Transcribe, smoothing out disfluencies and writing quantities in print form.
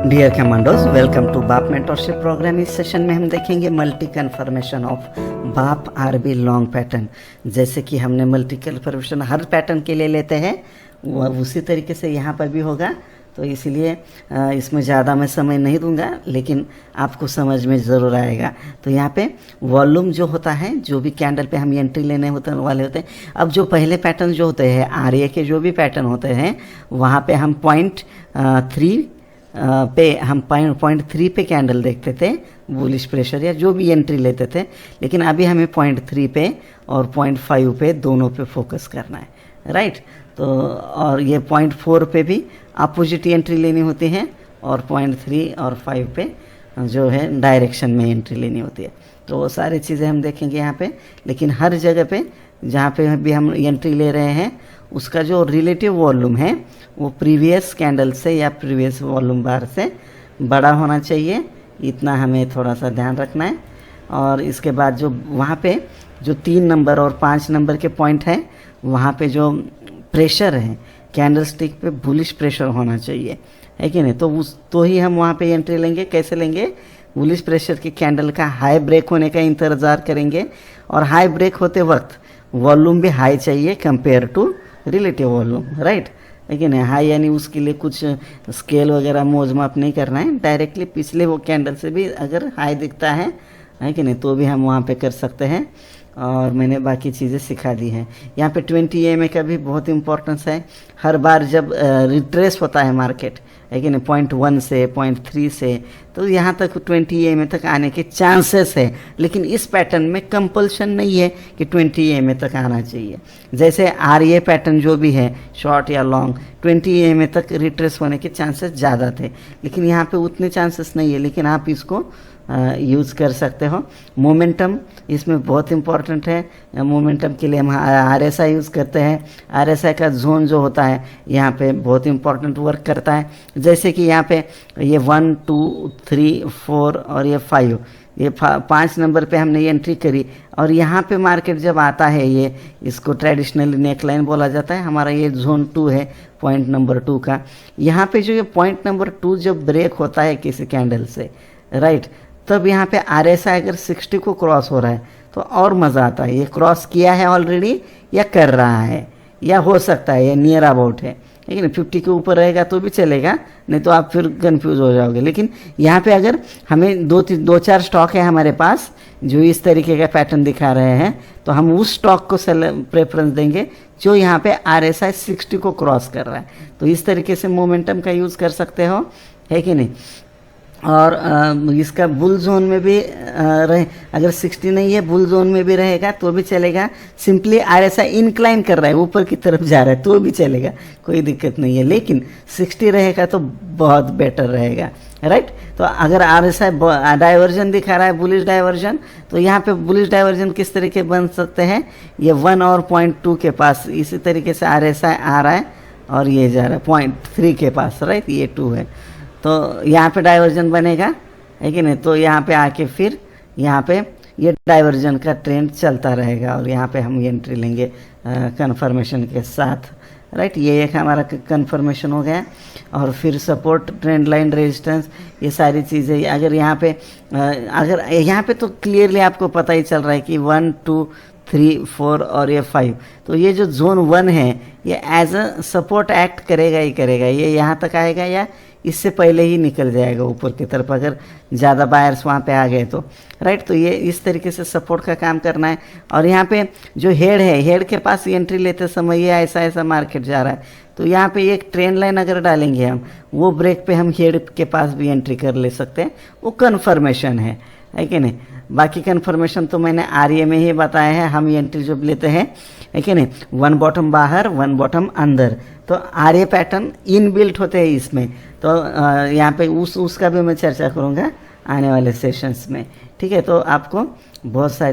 Dear commandos, welcome to बाप mentorship programme. इस session में हम देखेंगे मल्टी कन्फर्मेशन ऑफ बाप आरबी लॉन्ग पैटर्न। जैसे कि हमने मल्टी कन्फर्मेशन हर पैटर्न के लिए लेते हैं, वह उसी तरीके से यहाँ पर भी होगा। तो इसलिए इसमें ज़्यादा मैं समय नहीं दूंगा, लेकिन आपको समझ में ज़रूर आएगा। तो यहाँ पे वॉल्यूम जो होता है, जो भी कैंडल पे हम एंट्री लेने वाले होते हैं। अब जो पहले पैटर्न जो होते हैं आरए के, जो भी पैटर्न होते हैं, वहाँ पे हम पॉइंट 3 पे कैंडल देखते थे, बुलिश प्रेशर या जो भी एंट्री लेते थे। लेकिन अभी हमें पॉइंट 3 पे और पॉइंट 5 पे, दोनों पे फोकस करना है, राइट। तो और ये पॉइंट 4 पे भी अपोजिट एंट्री लेनी होती है, और पॉइंट 3 और 5 पे जो है डायरेक्शन में एंट्री लेनी होती है। तो वो सारी चीज़ें हम देखेंगे यहाँ पे। लेकिन हर जगह पे जहाँ पे भी हम एंट्री ले रहे हैं, उसका जो रिलेटिव वॉल्यूम है वो प्रीवियस कैंडल से या प्रीवियस वॉल्यूम बार से बड़ा होना चाहिए। इतना हमें थोड़ा सा ध्यान रखना है। और इसके बाद जो वहाँ पे जो 3 नंबर और 5 नंबर के पॉइंट हैं, वहाँ पे जो प्रेशर है कैंडल स्टिक पे, बुलिश प्रेशर होना चाहिए, है कि नहीं। तो ही हम वहाँ पे एंट्री लेंगे। कैसे लेंगे? बुलिश प्रेशर की कैंडल का हाई ब्रेक होने का इंतज़ार करेंगे, और हाई ब्रेक होते वक्त वॉल्यूम भी हाई चाहिए compare to relative volume, right, है कि नहीं। हाई यानी उसके लिए कुछ स्केल वगैरह मोज माप नहीं करना है, डायरेक्टली पिछले वो कैंडल से भी अगर हाई दिखता है कि नहीं, तो भी हम वहाँ पे कर सकते हैं। और मैंने बाकी चीज़ें सिखा दी हैं। यहाँ पे 20 EMA का भी बहुत इंपॉर्टेंस है। हर बार जब रिट्रेस होता है मार्केट, है कि नहीं, पॉइंट 1 से पॉइंट 3 से, तो यहाँ तक 20 EMA तक आने के चांसेस है। लेकिन इस पैटर्न में कंपल्शन नहीं है कि 20 EMA तक आना चाहिए। जैसे RA पैटर्न जो भी है, शॉर्ट या लॉन्ग, 20 EMA तक रिट्रेस होने के चांसेस ज़्यादा थे, लेकिन यहाँ पे उतने चांसेस नहीं है। लेकिन आप इसको यूज़ कर सकते हो। मोमेंटम इसमें बहुत इम्पॉर्टेंट है। मोमेंटम के लिए हम RSI यूज़ करते हैं। RSI का जोन जो होता है यहाँ पे बहुत इम्पॉर्टेंट वर्क करता है। जैसे कि यहाँ पे ये 1, 2, 3, 4 और ये 5, ये 5 नंबर पे हमने एंट्री करी, और यहाँ पे मार्केट जब आता है, ये इसको ट्रेडिशनली नेकलाइन बोला जाता है। हमारा ये जोन 2 है, पॉइंट नंबर 2 का। यहाँ पे जो ये पॉइंट नंबर 2 जब ब्रेक होता है किसी कैंडल से, राइट, तब यहाँ पे RSI अगर 60 को क्रॉस हो रहा है तो और मज़ा आता है। ये क्रॉस किया है ऑलरेडी, या कर रहा है, या हो सकता है ये नियर अबाउट है, लेकिन 50 के ऊपर रहेगा तो भी चलेगा, नहीं तो आप फिर कंफ्यूज हो जाओगे। लेकिन यहाँ पे अगर हमें 2-4 स्टॉक है हमारे पास जो इस तरीके का पैटर्न दिखा रहे हैं, तो हम उस स्टॉक को प्रेफरेंस देंगे जो यहाँ पे RSI 60 को क्रॉस कर रहा है। तो इस तरीके से मोमेंटम का यूज़ कर सकते हो, है कि नहीं। और इसका बुल जोन में भी रहे, अगर 60 नहीं है, बुल जोन में भी रहेगा तो भी चलेगा। सिंपली RSI इंक्लाइन कर रहा है, ऊपर की तरफ जा रहा है, तो भी चलेगा, कोई दिक्कत नहीं है। लेकिन 60 रहेगा तो बहुत बेटर रहेगा, राइट। तो अगर RSI डाइवर्जन दिखा रहा है, बुलिश डाइवर्जन, तो यहाँ पे बुलिश डाइवर्जन किस तरीके बन सकते हैं? ये 1 और पॉइंट 2 के पास इसी तरीके से RSI आ रहा है, और ये जा रहा है पॉइंट 3 के पास, राइट, ये 2 है, तो यहाँ पे डाइवर्जन बनेगा, है कि नहीं। तो यहाँ पे आके फिर यहाँ पे ये डाइवर्जन का ट्रेंड चलता रहेगा, और यहाँ पे हम एंट्री लेंगे कन्फर्मेशन के साथ, राइट। ये एक हमारा कन्फर्मेशन हो गया। और फिर सपोर्ट, ट्रेंड लाइन, रेजिस्टेंस, ये सारी चीज़ें अगर यहाँ पे तो क्लियरली आपको पता ही चल रहा है कि 1, 2, 3, 4 और ये 5, तो ये जो जोन 1 है ये एज अ सपोर्ट एक्ट करेगा ही करेगा। ये यहाँ तक आएगा या इससे पहले ही निकल जाएगा ऊपर की तरफ, अगर ज़्यादा बायर्स वहाँ पे आ गए तो, राइट। तो ये इस तरीके से सपोर्ट का काम करना है। और यहाँ पे जो हेड है, हेड के पास एंट्री लेते समय ये ऐसा मार्केट जा रहा है, तो यहाँ पे एक ट्रेंड लाइन अगर डालेंगे हम, वो ब्रेक पे हम हेड के पास भी एंट्री कर ले सकते हैं। वो कन्फर्मेशन है कि नहीं। बाकी कन्फर्मेशन तो मैंने RA में ही बताया है। हम एंट्री जब लेते हैं, है कि नहीं, 1 बॉटम बाहर, 1 बॉटम अंदर, तो RA पैटर्न इनबिल्ट होते हैं इसमें। तो यहाँ पे उसका भी मैं चर्चा करूँगा आने वाले सेशंस में, ठीक है। तो आपको बहुत सारी